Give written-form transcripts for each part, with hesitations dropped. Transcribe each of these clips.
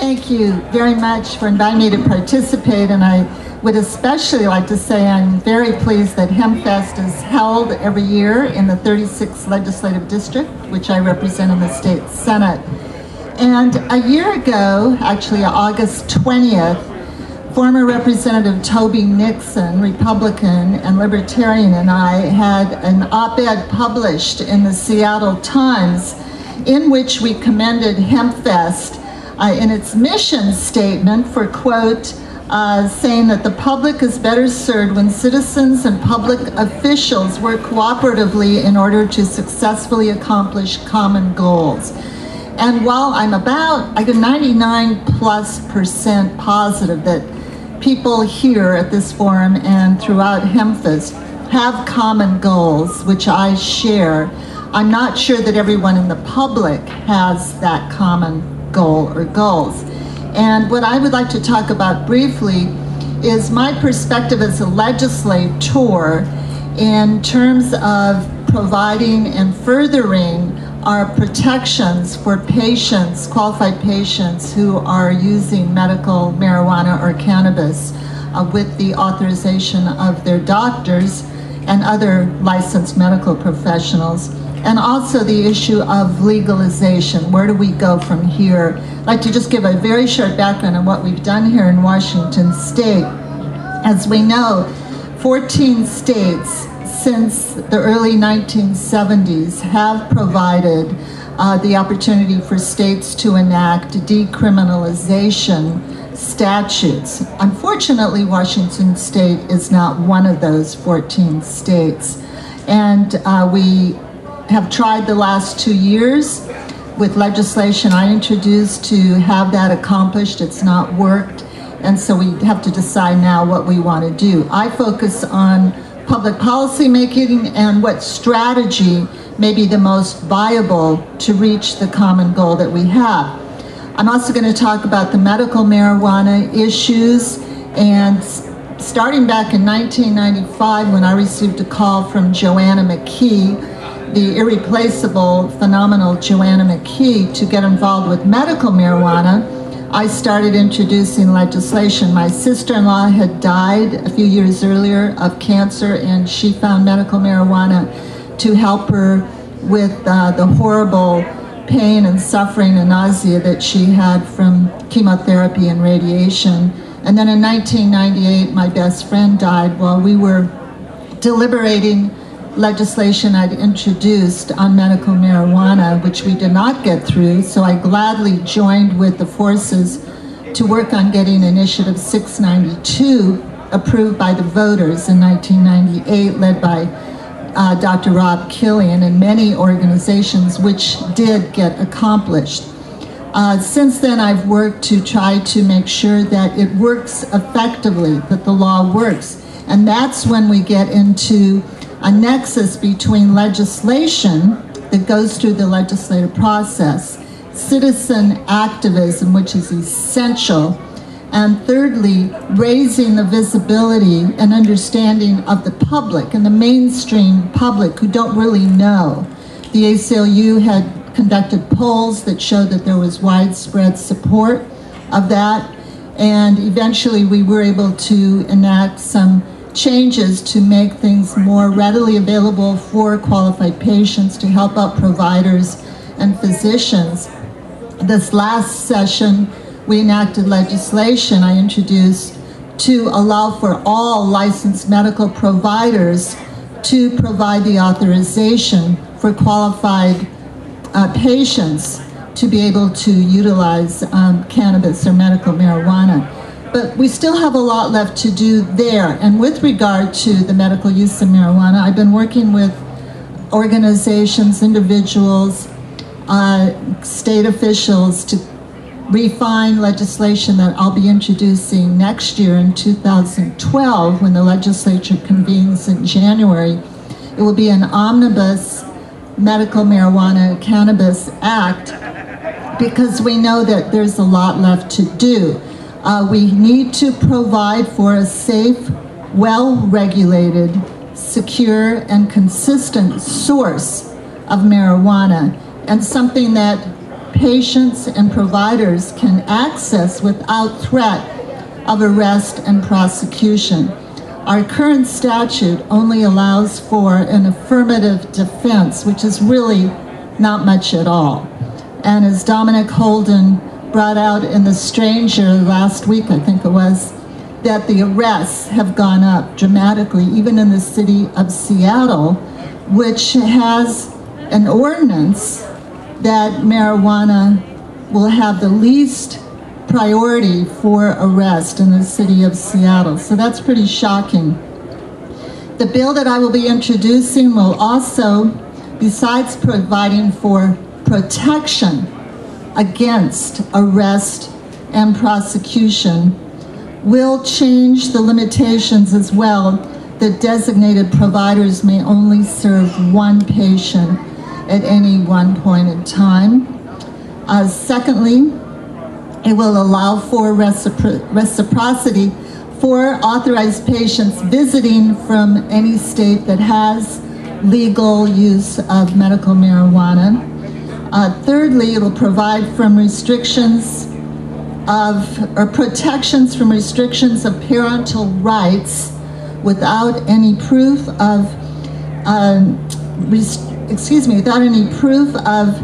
Thank you very much for inviting me to participate, and I would especially like to say I'm very pleased that Hempfest is held every year in the 36th Legislative District, which I represent in the State Senate. And a year ago, actually August 20th, former Representative Toby Nixon, Republican and Libertarian, and I had an op-ed published in the Seattle Times in which we commended Hempfest in its mission statement for, quote, saying that the public is better served when citizens and public officials work cooperatively in order to successfully accomplish common goals. And while I'm about, I get 99+% positive that people here at this forum and throughout Hempfest have common goals, which I share, I'm not sure that everyone in the public has that common goal or goals. And what I would like to talk about briefly is my perspective as a legislator in terms of providing and furthering our protections for patients, qualified patients who are using medical marijuana or cannabis with the authorization of their doctors and other licensed medical professionals. And also the issue of legalization. Where do we go from here? I'd like to just give a very short background on what we've done here in Washington State. As we know, 14 states since the early 1970s have provided the opportunity for states to enact decriminalization statutes. Unfortunately, Washington State is not one of those 14 states. And we have tried the last 2 years with legislation I introduced to have that accomplished. It's not worked, and so we have to decide now what we want to do. I focus on public policy making and what strategy may be the most viable to reach the common goal that we have. I'm also going to talk about the medical marijuana issues, and starting back in 1995 when I received a call from Joanna McKee, the irreplaceable, phenomenal Joanna McKee, to get involved with medical marijuana, I started introducing legislation. My sister-in-law had died a few years earlier of cancer, and she found medical marijuana to help her with the horrible pain and suffering and nausea that she had from chemotherapy and radiation. And then in 1998, my best friend died while we were deliberating legislation I'd introduced on medical marijuana, which we did not get through, so I gladly joined with the forces to work on getting Initiative 692 approved by the voters in 1998, led by Dr. Rob Killian and many organizations, which did get accomplished. Since then, I've worked to try to make sure that it works effectively, that the law works, and that's when we get into a nexus between legislation that goes through the legislative process, citizen activism, which is essential, and thirdly, raising the visibility and understanding of the public and the mainstream public who don't really know. The ACLU had conducted polls that showed that there was widespread support of that, and eventually we were able to enact some changes to make things more readily available for qualified patients, to help out providers and physicians. This last session, we enacted legislation I introduced to allow for all licensed medical providers to provide the authorization for qualified patients to be able to utilize cannabis or medical marijuana. But we still have a lot left to do there. And with regard to the medical use of marijuana, I've been working with organizations, individuals, state officials to refine legislation that I'll be introducing next year in 2012 when the legislature convenes in January. It will be an omnibus medical marijuana cannabis act, because we know that there's a lot left to do. We need to provide for a safe, well-regulated, secure, and consistent source of marijuana, and something that patients and providers can access without threat of arrest and prosecution. Our current statute only allows for an affirmative defense, which is really not much at all. And as Dominic Holden brought out in The Stranger last week, I think it was, that the arrests have gone up dramatically, even in the city of Seattle, which has an ordinance that marijuana will have the least priority for arrest in the city of Seattle. So that's pretty shocking. The bill that I will be introducing will also, besides providing for protection against arrest and prosecution, will change the limitations as well that designated providers may only serve one patient at any one point in time. Secondly, it will allow for reciprocity for authorized patients visiting from any state that has legal use of medical marijuana. Thirdly, it will provide from restrictions or protections from restrictions of parental rights without any proof of, without any proof of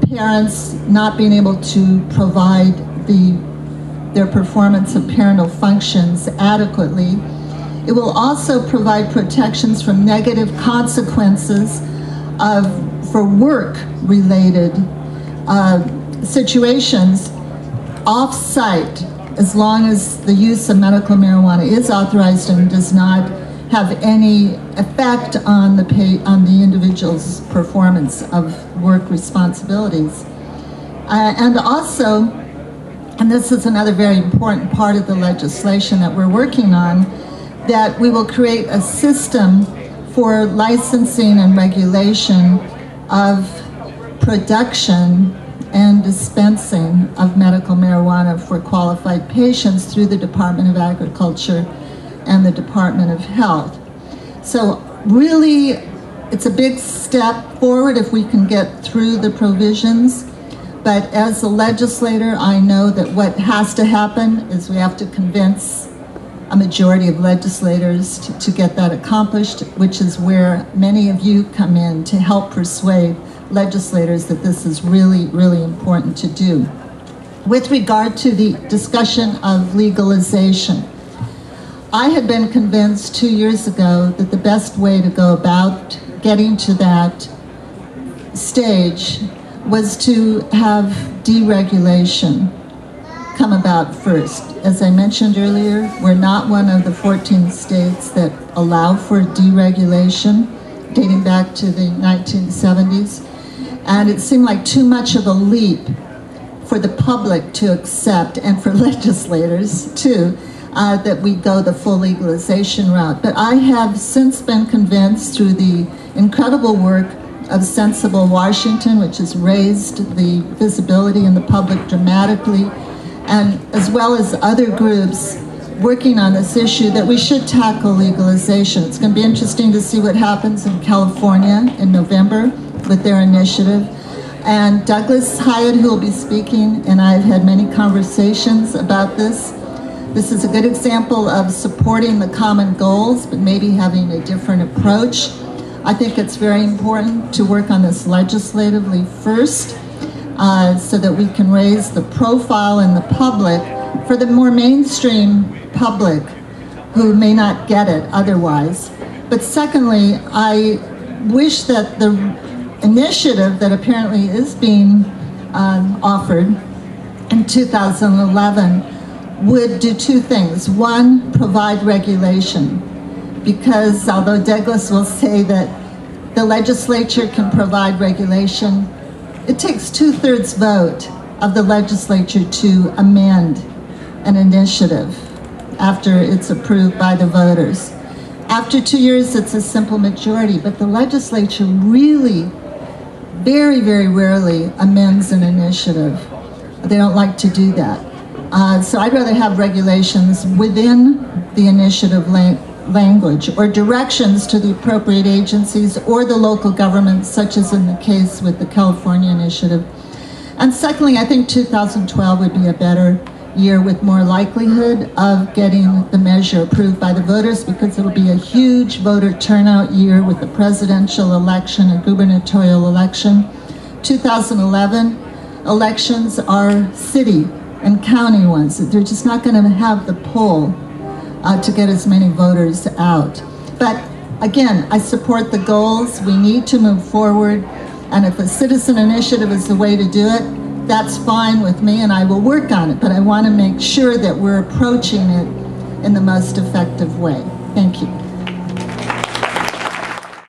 parents not being able to provide their performance of parental functions adequately. It will also provide protections from negative consequences for work-related situations off-site, as long as the use of medical marijuana is authorized and does not have any effect on the individual's performance of work responsibilities. And also, and this is another very important part of the legislation that we're working on, that we will create a system for licensing and regulation of production and dispensing of medical marijuana for qualified patients through the Department of Agriculture and the Department of Health. So really, it's a big step forward if we can get through the provisions. But as a legislator, I know that what has to happen is we have to convince a majority of legislators to get that accomplished, which is where many of you come in to help persuade legislators that this is really, really important to do. With regard to the discussion of legalization, I had been convinced 2 years ago that the best way to go about getting to that stage was to have deregulation come about first. As I mentioned earlier, we're not one of the 14 states that allow for deregulation, dating back to the 1970s. And it seemed like too much of a leap for the public to accept, and for legislators too, that we go the full legalization route. But I have since been convinced through the incredible work of Sensible Washington, which has raised the visibility in the public dramatically, and as well as other groups working on this issue, that we should tackle legalization. It's going to be interesting to see what happens in California in November with their initiative. And Douglas Hyatt, who will be speaking, and I've had many conversations about this. This is a good example of supporting the common goals, but maybe having a different approach. I think it's very important to work on this legislatively first, so that we can raise the profile in the public for the more mainstream public who may not get it otherwise. But secondly, I wish that the initiative that apparently is being offered in 2011 would do two things. One, provide regulation, because although Douglas will say that the legislature can provide regulation, it takes 2/3 vote of the legislature to amend an initiative after it's approved by the voters. After 2 years, it's a simple majority, but the legislature really very, very rarely amends an initiative. They don't like to do that. So I'd rather have regulations within the initiative language, or directions to the appropriate agencies or the local governments, such as in the case with the California initiative, And secondly, I think 2012 would be a better year with more likelihood of getting the measure approved by the voters, because it'll be a huge voter turnout year with the presidential election and gubernatorial election. 2011 elections are city and county ones. They're just not going to have the pull to get as many voters out. But again, I support the goals. We need to move forward. And if a citizen initiative is the way to do it, that's fine with me, and I will work on it. But I want to make sure that we're approaching it in the most effective way. Thank you.